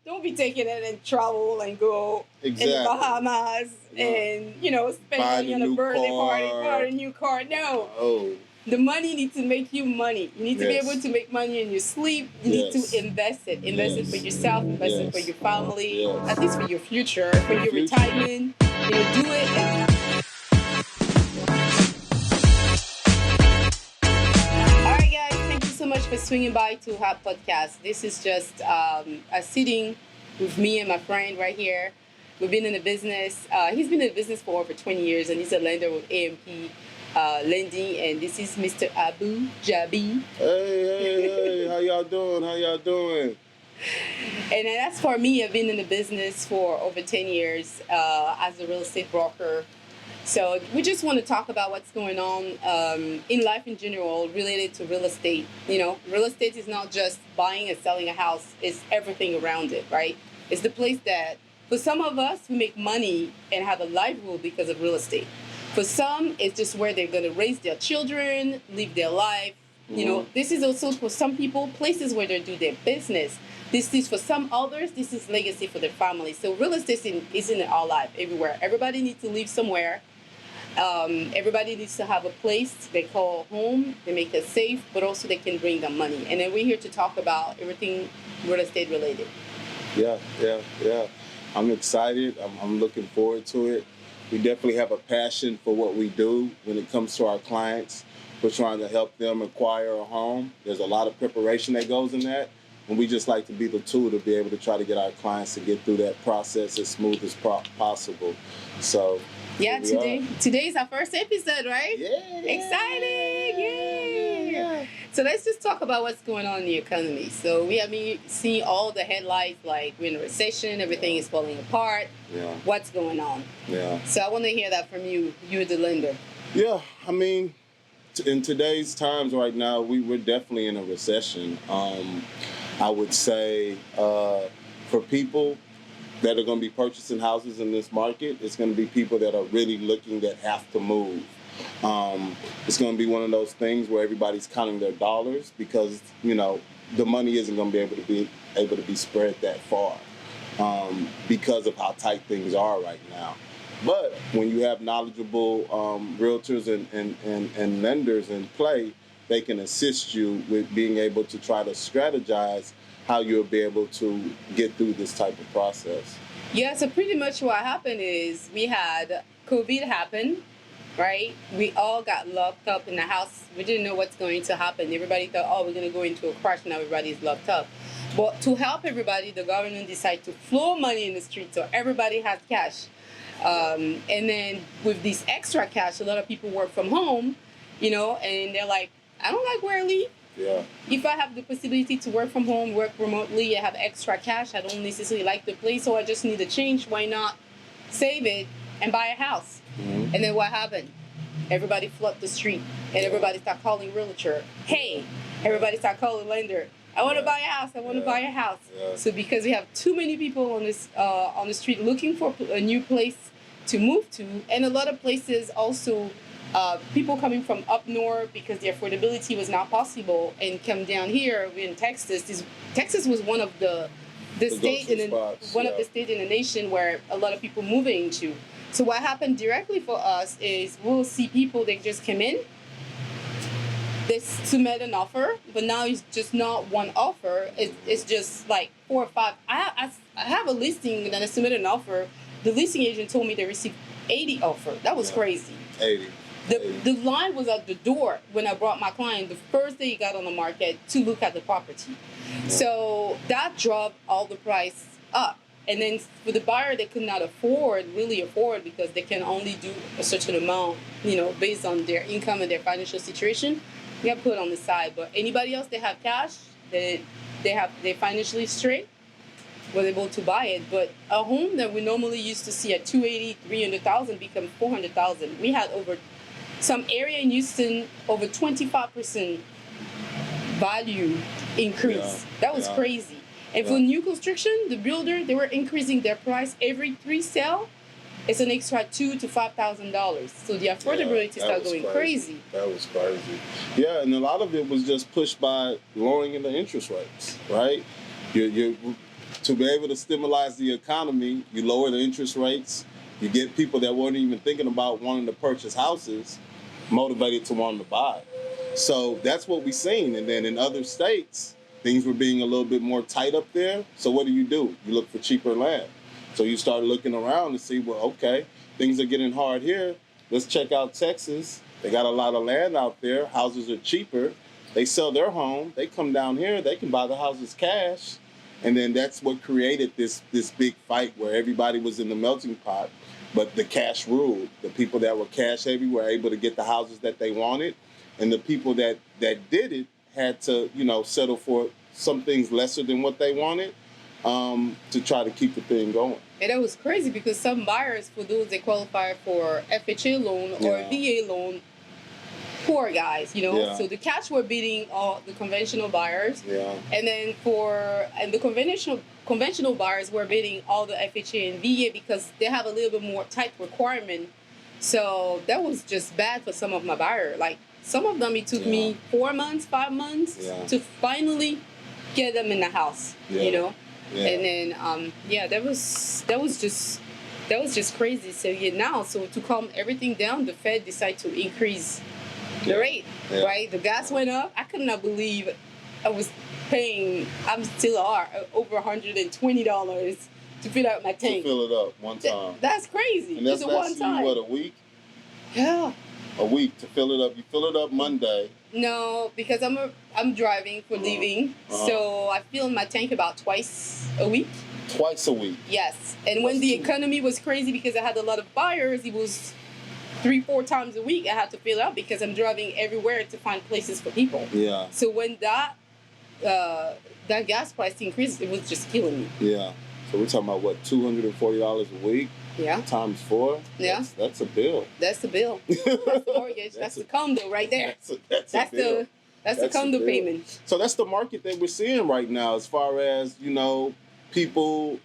Don't be taking it and travel and go in the Bahamas and, spend money on a birthday party for a new car. No. Oh. The money needs to make you money. You need to be able to make money in your sleep. You need to invest it. Invest it for yourself, invest it for your family, at least for your future, for your retirement. Do it. All right, guys. Thank you so much for swinging by to our podcast. This is just a sitting with me and my friend right here. We've been in the business. He's been in the business for over 20 years, and he's a lender with AMP. Lending, and this is Mr. Abu Jabi. Hey, how y'all doing? And as for me, I've been in the business for over 10 years as a real estate broker. So we just want to talk about what's going on in life in general related to real estate. Real estate is not just buying and selling a house, it's everything around it, right? It's the place that, for some of us, we make money and have a livelihood because of real estate. For some, it's just where they're going to raise their children, live their life. This is also for some people, places where they do their business. This is for some others, this is legacy for their family. So real estate is in our life, everywhere. Everybody needs to live somewhere. Everybody needs to have a place they call home. They make it safe, but also they can bring them money. And then we're here to talk about everything real estate related. Yeah. I'm excited. I'm looking forward to it. We definitely have a passion for what we do when it comes to our clients. We're trying to help them acquire a home. There's a lot of preparation that goes in that, and we just like to be the tool to be able to try to get our clients to get through that process as smooth as possible. So today is our first episode, right? Yeah. Exciting! Yeah. So let's just talk about what's going on in the economy. So we have been seeing all the headlines like we're in a recession, everything is falling apart. Yeah. What's going on? Yeah. So I want to hear that from you. You're the lender. Yeah, I mean, in today's times right now, we're definitely in a recession. I would say for people that are going to be purchasing houses in this market, it's going to be people that are really looking, that have to move. It's going to be one of those things where everybody's counting their dollars because, the money isn't going to be able to be spread that far because of how tight things are right now. But when you have knowledgeable realtors and lenders in play, they can assist you with being able to try to strategize how you'll be able to get through this type of process. Yeah, so pretty much what happened is we had COVID happen, right? We all got locked up in the house. We didn't know what's going to happen. Everybody thought, we're going to go into a crash now everybody's locked up. But to help everybody, the government decided to flow money in the street so everybody has cash. And then with this extra cash, a lot of people work from home, and they're like, I don't like where I live. Yeah. If I have the possibility to work from home, work remotely, I have extra cash, I don't necessarily like the place, so I just need a change. Why not save it and buy a house? Mm-hmm. And then what happened? Everybody flooded the street, and everybody started calling Realtor. Hey, everybody started calling lender. I want to buy a house. I want to buy a house. Yeah. So because we have too many people on the street looking for a new place to move to, and a lot of places also. People coming from up north because the affordability was not possible and come down here in Texas. Texas was one of the state in the state in the nation where a lot of people moving to. So what happened directly for us is we'll see people that just come in, they submit an offer, but now it's just not one offer. It's just like 4 or 5. I have a listing that I submitted an offer. The listing agent told me they received 80 offers. That was crazy. 80. The line was at the door when I brought my client the first day he got on the market to look at the property. So that dropped all the price up. And then for the buyer, they could not really afford because they can only do a certain amount, based on their income and their financial situation. You have to put it on the side. But anybody else, they have cash, they're financially straight, was able to buy it. But a home that we normally used to see at $280,000, $300,000 become $400,000. We had over some area in Houston, over 25% value increase. Yeah. That was crazy. And for new construction, the builder, they were increasing their price every 3 sale. It's an extra $2,000 to $5,000. So the affordability started going crazy. That was crazy. Yeah, and a lot of it was just pushed by lowering the interest rates, right? to be able to stimulate the economy, you lower the interest rates. You get people that weren't even thinking about wanting to purchase houses motivated to want to buy. So that's what we've seen. And then in other states, things were being a little bit more tight up there. So what do? You look for cheaper land. So you start looking around to see, well, okay, things are getting hard here. Let's check out Texas. They got a lot of land out there. Houses are cheaper. They sell their home. They come down here. They can buy the houses cash. And then that's what created this big fight where everybody was in the melting pot. But the cash ruled. The people that were cash heavy were able to get the houses that they wanted. And the people that did it had to, settle for some things lesser than what they wanted to try to keep the thing going. And that was crazy because some buyers, for those that qualify for FHA loan or VA loan, poor guys, Yeah. So the cash were beating all the conventional buyers. Yeah. And then the conventional buyers were beating all the FHA and VA because they have a little bit more tight requirement. So that was just bad for some of my buyers. Like some of them, it took me 4 months, 5 months to finally get them in the house, Yeah. And then that was just crazy. So so to calm everything down, the Fed decided to increase the rate, right? The gas went up. I could not believe I was paying, I'm still are, over $120 to fill out my tank. To fill it up one time. That's crazy. And that's just one time. You, a week? Yeah. A week to fill it up. You fill it up Monday. No, because I'm driving for living, so I fill my tank about twice a week. Twice a week? Yes. And when the economy was crazy because I had a lot of buyers, it was 3-4 times a week I had to fill up because I'm driving everywhere to find places for people. Yeah. So when that gas price increased, it was just killing me. Yeah. So we're talking about what, $240 a week? Yeah. Times 4? Yeah. That's a bill. That's the bill. That's the mortgage. That's the condo right there. That's the condo payment. So that's the market that we're seeing right now as far as, people,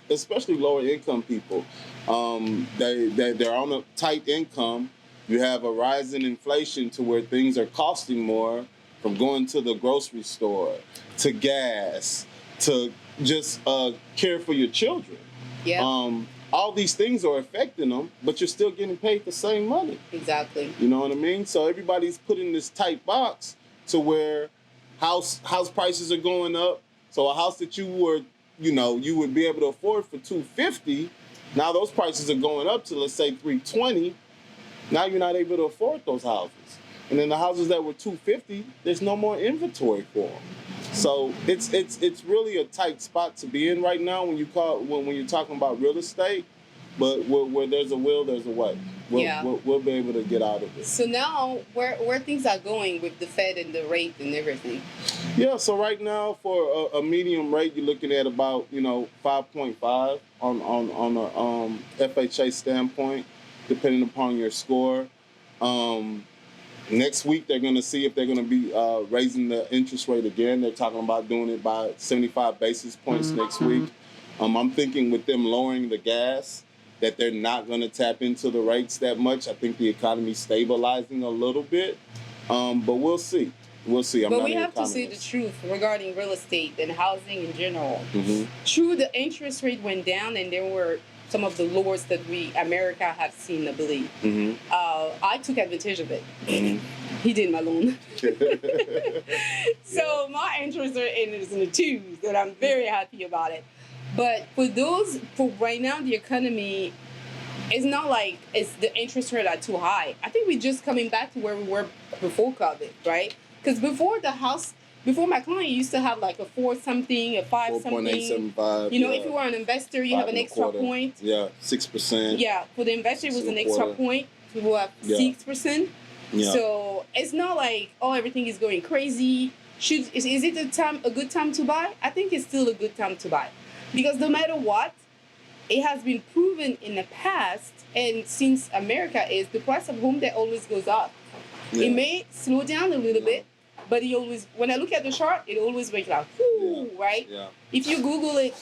especially lower income people. They're on a tight income. You have a rise in inflation to where things are costing more, from going to the grocery store, to gas, to just care for your children. Yeah. All these things are affecting them, but you're still getting paid the same money. Exactly. You know what I mean? So everybody's put in this tight box to where house prices are going up. So a house that you would be able to afford for $250, now those prices are going up to, let's say, $320. Now you're not able to afford those houses. And then the houses that were $250, there's no more inventory for them. So it's really a tight spot to be in right now when you're talking about real estate. But where there's a will, there's a way. We'll be able to get out of it. So now, where things are going with the Fed and the rate and everything? Yeah. So right now, for a medium rate, you're looking at about 5.5 on a FHA standpoint, depending upon your score. Next week, they're going to see if they're going to be raising the interest rate again. They're talking about doing it by 75 basis points next week. I'm thinking with them lowering the gas, that they're not going to tap into the rates that much. I think the economy's stabilizing a little bit, but we'll see. We'll see. But we have to say the truth regarding real estate and housing in general. True, the interest rate went down, and there were some of the lowest that America have seen, I believe. I took advantage of it. He did my loan. So my interest rate is in the 2s, and I'm very happy about it. But for right now, the economy, it's not like the interest rate are too high. I think we're just coming back to where we were before COVID, right? Because before my client used to have like a 4-something, a 5-something. 4.875. If you were an investor, you have an extra point. Yeah, 6%. Yeah, for the investor, it was an extra point. You have 6%. Yeah. So it's not like, everything is going crazy. Is it a good time to buy? I think it's still a good time to buy. Because no matter what, it has been proven in the past, and since America is, the price of home that always goes up. Yeah. It may slow down a little bit, but it always, when I look at the chart, it always makes like, right? Yeah. If you Google it,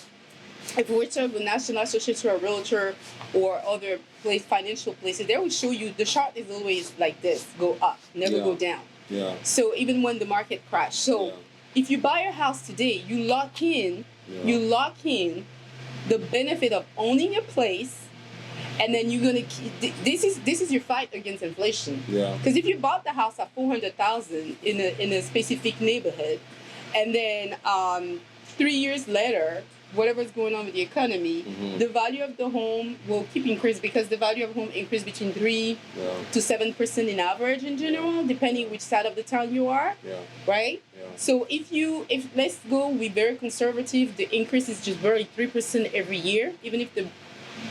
if you reach out the National Association of Realtor or other financial places, they will show you the chart is always like this, go up, never go down. Yeah. So even when the market crashed. So if you buy a house today, you lock in You lock in the benefit of owning a place, and then you're gonna keep, this is your fight against inflation. Yeah. Because if you bought the house at 400,000 in a specific neighborhood, and then 3 years later, whatever's going on with the economy, the value of the home will keep increasing, because the value of home increase between 3 to 7% in average in general, depending which side of the town you are. Right. So if let's go with very conservative, the increase is just barely 3% every year, even if the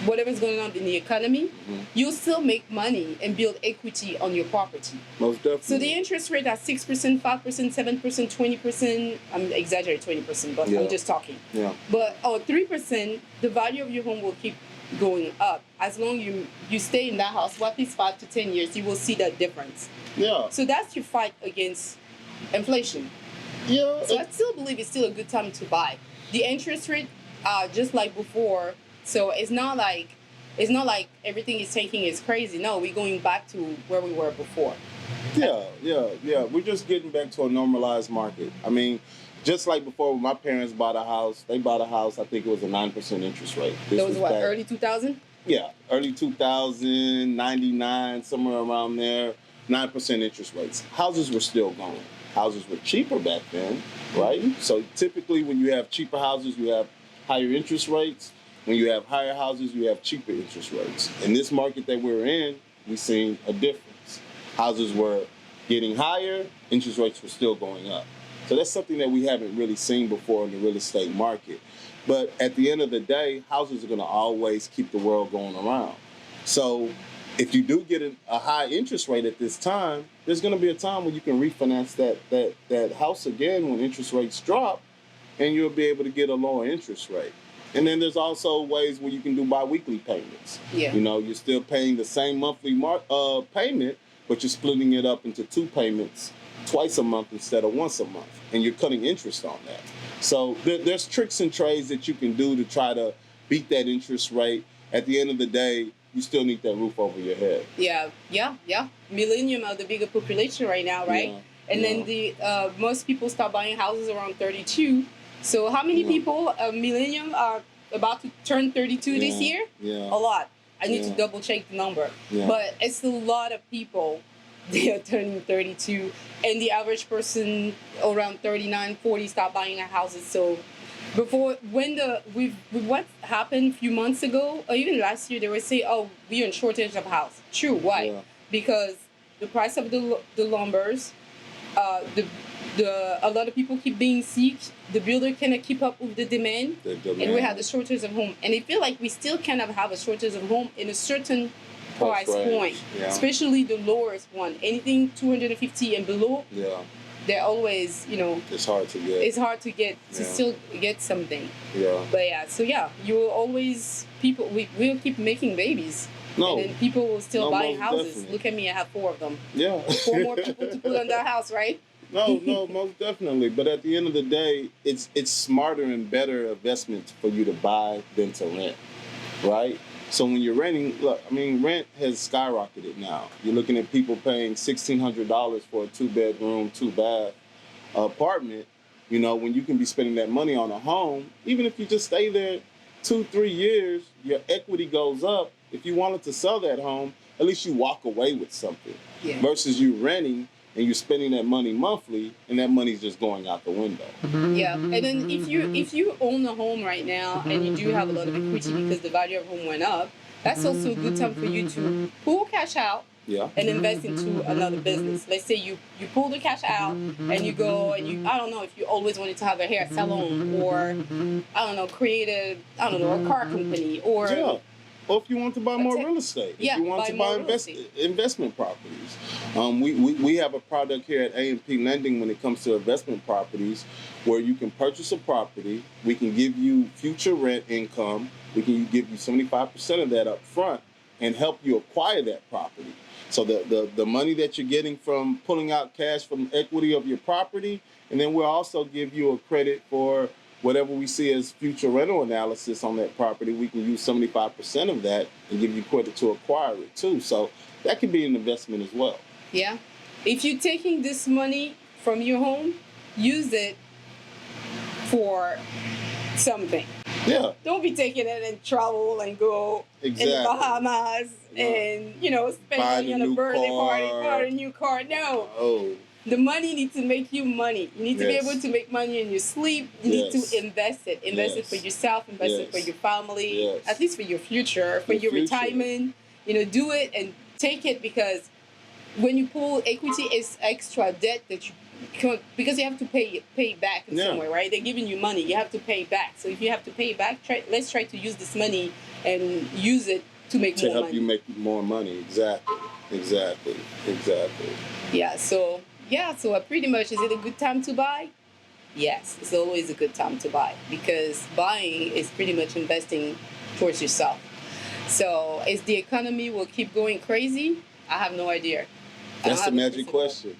whatever's going on in the economy, you'll still make money and build equity on your property. Most definitely. So the interest rate at 6%, 5%, 7%, 20%, I'm exaggerating 20%, but I'm just talking. But 3%, the value of your home will keep going up. As long as you stay in that house for at least 5 to 10 years, you will see that difference. So that's your fight against inflation. So I still believe it's still a good time to buy. The interest rate, just like before, so it's not like everything is tanking is crazy. No, we're going back to where we were before. We're just getting back to a normalized market. I mean, just like before, when my parents bought a house, they bought a house, I think it was a 9% interest rate. That was what, early 2000? Yeah, early 2000, 99, somewhere around there, 9% interest rates. Houses were still going. Houses were cheaper back then, right? So typically when you have cheaper houses, you have higher interest rates. When you have higher houses, you have cheaper interest rates. In this market that we're in, we've seen a difference. Houses were getting higher, interest rates were still going up. So that's something that we haven't really seen before in the real estate market. But at the end of the day, houses are going to always keep the world going around. So if you do get a high interest rate at this time, there's going to be a time when you can refinance that house again when interest rates drop, and you'll be able to get a lower interest rate. And then there's also ways where you can do biweekly payments. You know, you're still paying the same monthly payment, but you're splitting it up into 2 payments twice a month instead of once a month, and you're cutting interest on that. So there's tricks and trades that you can do to try to beat that interest rate. At the end of the day, you still need that roof over your head. Millennium are the bigger population right now, right? And then the most people start buying houses around 32. So how many people, millennium, are about to turn 32 this year? A lot. I need to double check the number. But it's a lot of people. They are turning 32. And the average person around 39, 40 start buying houses. So before, with what happened a few months ago, or even last year, they were saying, oh, we're in shortage of house. True. Why? Because the price of the lumbers, a lot of people keep being sick. The builder cannot keep up with the demand, and we have the shortage of home. And I feel like we still cannot have a shortage of home in a certain price point, especially the lowest one. Anything 250 and below, they're always, it's hard to get. It's hard to get to still get something. But you will always we'll keep making babies. And then people will still buy houses. Definitely. Look at me, I have 4 of them. 4 more people to put on that house, right? No, most definitely. But at the end of the day, it's smarter and better investments for you to buy than to rent, right? So when you're renting, look, I mean, rent has skyrocketed now. You're looking at people paying $1,600 for a 2-bedroom, 2-bath apartment. You know, when you can be spending that money on a home, even if you just stay there 2-3 years, your equity goes up. If you wanted to sell that home, at least you walk away with something. Versus you renting and you're spending that money monthly, and that money's just going out the window. And then if you own a home right now and you do have a lot of equity because the value of home went up, that's also a good time for you to pull cash out and invest into another business. Let's say you pull the cash out and you go and I don't know if you always wanted to have a hair salon or create a car company or if you want to buy more real estate, if you want to buy investment properties. We have a product here at A&P Lending when it comes to investment properties where you can purchase a property, we can give you future rent income, we can give you 75% of that up front and help you acquire that property. So the money that you're getting from pulling out cash from equity of your property, and then we'll also give you a credit for whatever we see as future rental analysis on that property. We can use 75% of that and give you credit to acquire it too. So that could be an investment as well. If you're taking this money from your home, use it for something. Yeah. Don't be taking it and travel and go Exactly. in the Bahamas and, you know, spend Buy money the on a new birthday party, car. buy a new car. No. Oh. The money needs to make you money. You need to be Yes. able to make money in your sleep. You Yes. need to invest it. Invest it for Yes. yourself, invest it for Yes. your family, Yes. at least for your future, for Your your future. retirement. You know, do it and take it, because when you pull equity, it's extra debt that you because you have to pay back in some way, right? They're giving you money, you have to pay back. So if you have to pay back, let's try to use this money and use it to make more money. To help you make more money. Exactly. Yeah. So pretty much, is it a good time to buy? Yes, it's always a good time to buy, because buying is pretty much investing towards yourself. So is the economy will keep going crazy? I have no idea. That's the magic question.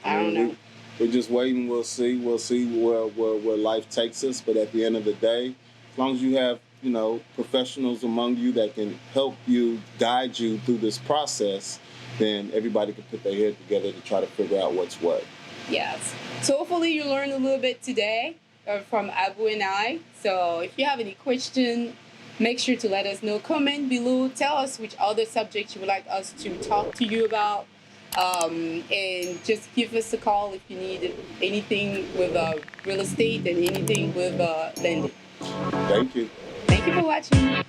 I don't know. We're just waiting. We'll see where life takes us. But at the end of the day, as long as you have, you know, professionals among you that can help you, guide you through this process, then everybody can put their head together to try to figure out what's what. Yes. So hopefully you learned a little bit today from Abu and I. So if you have any question, make sure to let us know. Comment below. Tell us which other subjects you would like us to talk to you about. And just give us a call if you need anything with real estate and anything with lending. Thank you. Thank you for watching.